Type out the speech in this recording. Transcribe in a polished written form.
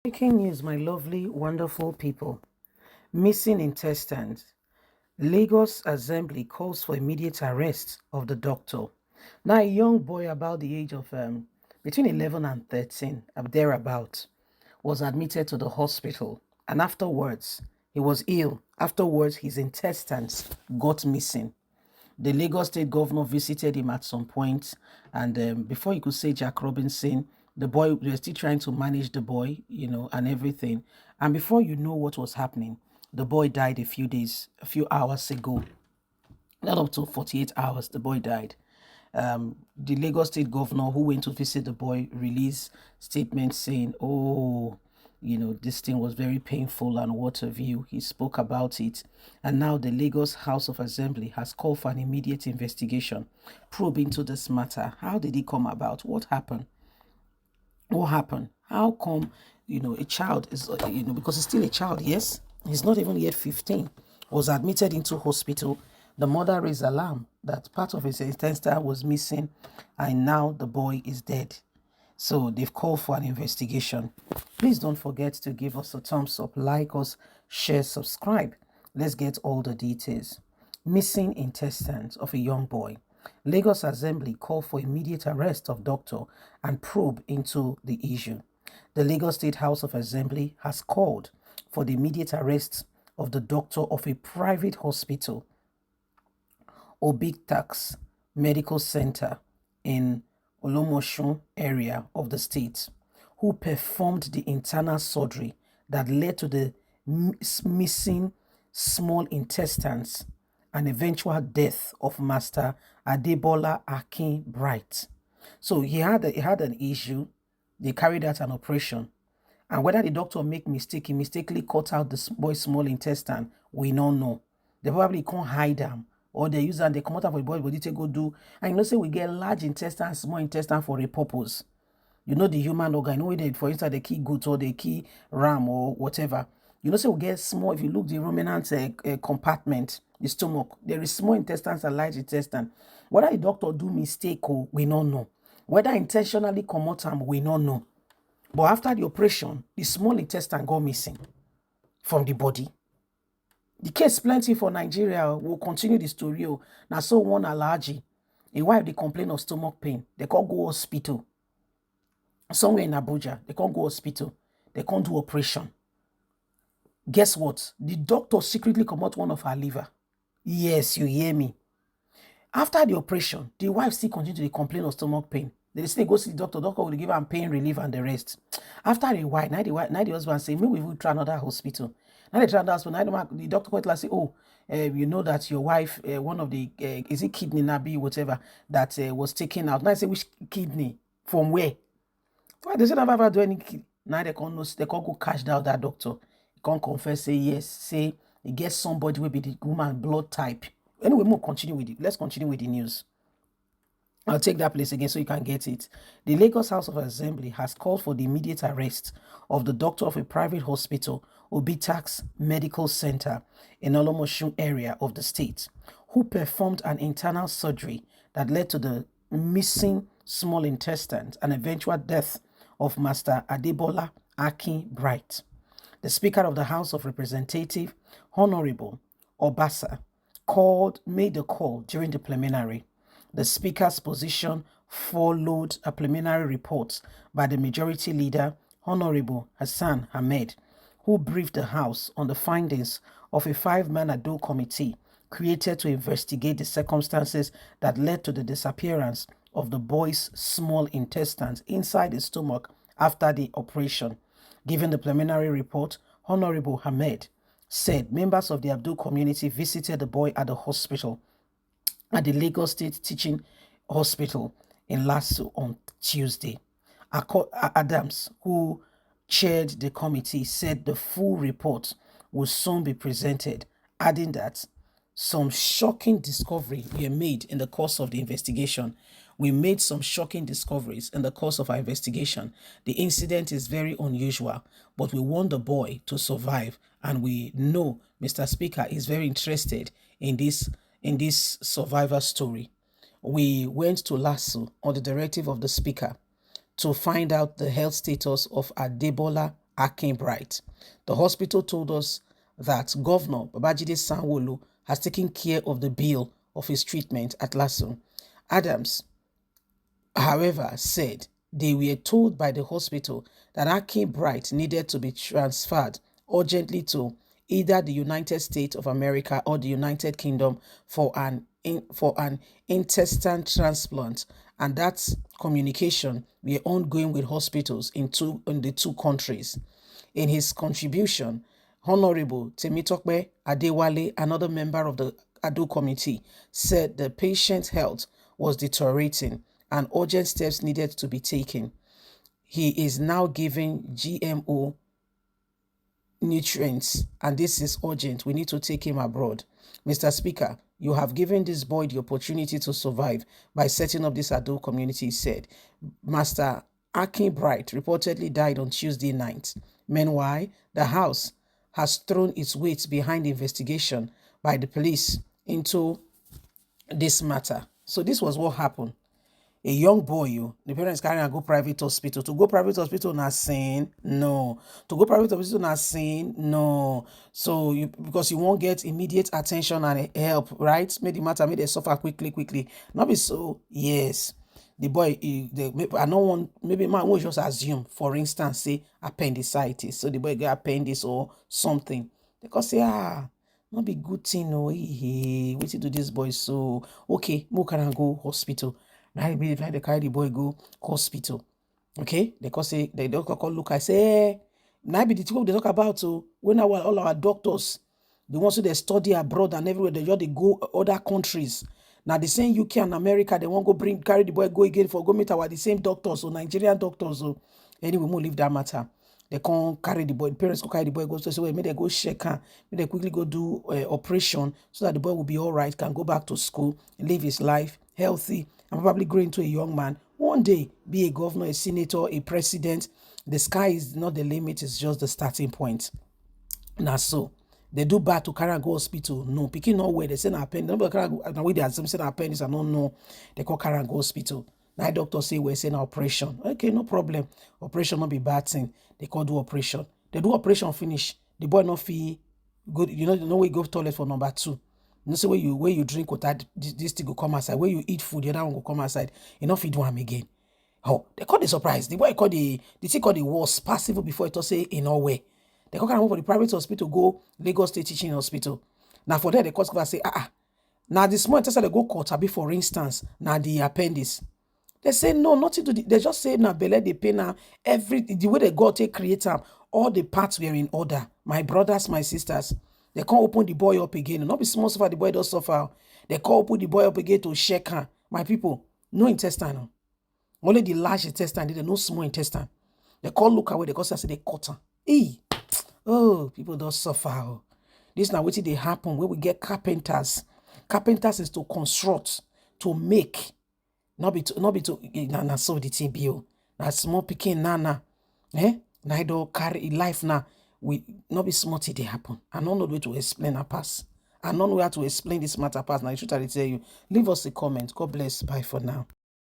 Breaking news, my lovely, wonderful people. Missing intestines. Lagos Assembly calls for immediate arrest of the doctor. Now, a young boy about the age of between 11 and 13, thereabout, was admitted to the hospital. And afterwards, he was ill. Afterwards, his intestines got missing. The Lagos State governor visited him at some point, and before you could say Jack Robinson, the boy, they were still trying to manage the boy, and everything. And before you know what was happening, the boy died a few hours ago. Not up to 48 hours, the boy died. The Lagos State governor who went to visit the boy released statements saying, "Oh, this thing was very painful and what have you." He spoke about it. And now the Lagos House of Assembly has called for an immediate investigation, probe into this matter. How did it come about? What happened? What happened? How come, a child is, because he's still a child, yes? He's not even yet 15, was admitted into hospital. The mother raised alarm that part of his intestine was missing, and now the boy is dead. So they've called for an investigation. Please don't forget to give us a thumbs up, like us, share, subscribe. Let's get all the details. Missing intestines of a young boy. Lagos Assembly called for immediate arrest of doctor and probe into the issue. The Lagos State House of Assembly has called for the immediate arrest of the doctor of a private hospital, Obitax Medical Center in Olomoshun area of the state, who performed the internal surgery that led to the missing small intestines and eventual death of Master Adebola Akin Bright. So he had an issue. They carried out an operation, and whether the doctor he mistakenly cut out the boy's small intestine, we don't know. They probably can't hide them, or they use that they come out of the boy body to go do. And say we get large intestine, small intestine for a purpose. The human organ, for instance, the key goat or the key ram or whatever. Say we get small, if you look the ruminant compartment, the stomach, there is small intestines and large intestine. Whether the doctor do mistake, we don't know. Whether intentionally come out, we don't know. But after the operation, the small intestine got missing from the body. The case plenty for Nigeria. We'll continue the story. Now, so one allergy, a wife, they complain of stomach pain. They can't go hospital. Somewhere in Abuja, they can't go hospital. They can't do operation. Guess what? The doctor secretly come out one of her liver. Yes, you hear me. After the operation, the wife still continue to complain of stomach pain. They still go see the doctor. Doctor will give her pain relief and the rest. After a while, now the husband say, maybe we will try another hospital. Now they try another hospital. Now the doctor quite like say, oh, you know that your wife, one of the, is it kidney, nabi, whatever, that was taken out. Now I say, which kidney? From where? Why they say never ever do any. Now they can't go cash down that doctor. He can't confess, say yes, say he gets somebody will be the woman blood type. Anyway, we'll continue with it. Let's continue with the news. I'll take that place again so you can get it. The Lagos House of Assembly has called for the immediate arrest of the doctor of a private hospital, Obitax Medical Center in Olomoshun area of the state, who performed an internal surgery that led to the missing small intestines and eventual death of Master Adebola Akin Bright. The Speaker of the House of Representatives, Honorable Obasa, made the call during the preliminary. The Speaker's position followed a preliminary report by the Majority Leader, Honorable Hassan Ahmed, who briefed the House on the findings of a 5-man Ado committee created to investigate the circumstances that led to the disappearance of the boy's small intestines inside his stomach after the operation. Given the preliminary report, Honorable Ahmed said members of the Abdul community visited the boy at the hospital at the Lagos State Teaching Hospital in Lasso on Tuesday. Adams, who chaired the committee, said the full report will soon be presented, adding that some shocking discoveries were made in the course of the investigation. We made some shocking discoveries in the course of our investigation. The incident is very unusual, but we want the boy to survive, and we know Mr. Speaker is very interested in this survivor story. We went to Lasso on the directive of the Speaker to find out the health status of Adebola Akin Bright. The hospital told us that Governor Babajide Sanwo-Olu has taken care of the bill of his treatment at Lasso. Adams, however, said they were told by the hospital that Akin Bright needed to be transferred urgently to either the United States of America or the United Kingdom for an intestine transplant, and that communication were ongoing with hospitals in the two countries. In his contribution, Honorable Temitokpe Adewale, another member of the Ado committee, said the patient's health was deteriorating and urgent steps needed to be taken. He is now giving GMO nutrients, and this is urgent. We need to take him abroad. Mr. Speaker, you have given this boy the opportunity to survive by setting up this Ado community, he said. Master Akin Bright reportedly died on Tuesday night. Meanwhile, the House has thrown its weight behind the investigation by the police into this matter. So this was what happened. A young boy, the parents carrying and go private hospital. To go private hospital not sin, no. To go private hospital not sin, no. So because you won't get immediate attention and help, right? Make the matter, make they suffer quickly. Not be so, yes. The boy, I don't want, maybe man will just assume, for instance, say appendicitis. So the boy get appendix or something. They can say, not be good thing, no. Hey, wait to this boy. So, okay, more can go hospital. Now they carry the boy go hospital. Okay, they call say they don't call look. I say, now be the people they talk about. So when all our doctors, the ones who they study abroad and everywhere, they go other countries. Now the same UK and America, they won't go carry the boy go again for go meet our the same doctors or Nigerian doctors. So anyway, we'll leave that matter. They can't carry the boy. The parents go carry the boy. Go so say, maybe they go check her. Maybe they quickly go do operation so that the boy will be all right. Can go back to school, live his life healthy, and probably grow into a young man. One day, be a governor, a senator, a president. The sky is not the limit. It's just the starting point. Now so. They do bad to carry go hospital. No, picking no way. They say na appendix. Nobody carry go. Now we they assume say na appendix. I don't know. They call carry go hospital. Now doctor say we're saying operation. Okay, no problem. Operation not be bad thing. They call do operation. They do operation finish. The boy not feel good. You know where you go to toilet for number 2. You know say where you drink water, this thing go come outside. Where you eat food, the other one go come outside. You not fit do am again. Oh, they call the surprise. The boy call the thing called the worst passive before it say in no way. They come for the private hospital, go Lagos State Teaching Hospital. Now for that, they call say, now the small intestine they go cut, be for instance, now the appendix. They say no, nothing to they just say now belly they pay now the way they go take create them, all the parts were in order. My brothers, my sisters, they can't open the boy up again. Not be small suffer, the boy does suffer. They can't open the boy up again to shake her. My people, no intestine. Only the large intestine, they no small intestine. They can't look away, they can't say they cut her. Oh, people don't suffer. This now what they happen where we get carpenters. Carpenters is to construct, to make, not be to na so the thing be. Now small picking nana. Now I don't carry life now. We not be smart they happen. I don't know the way to explain a pass. I don't know how to explain this matter pass. Now I should tell you. Leave us a comment. God bless. Bye for now.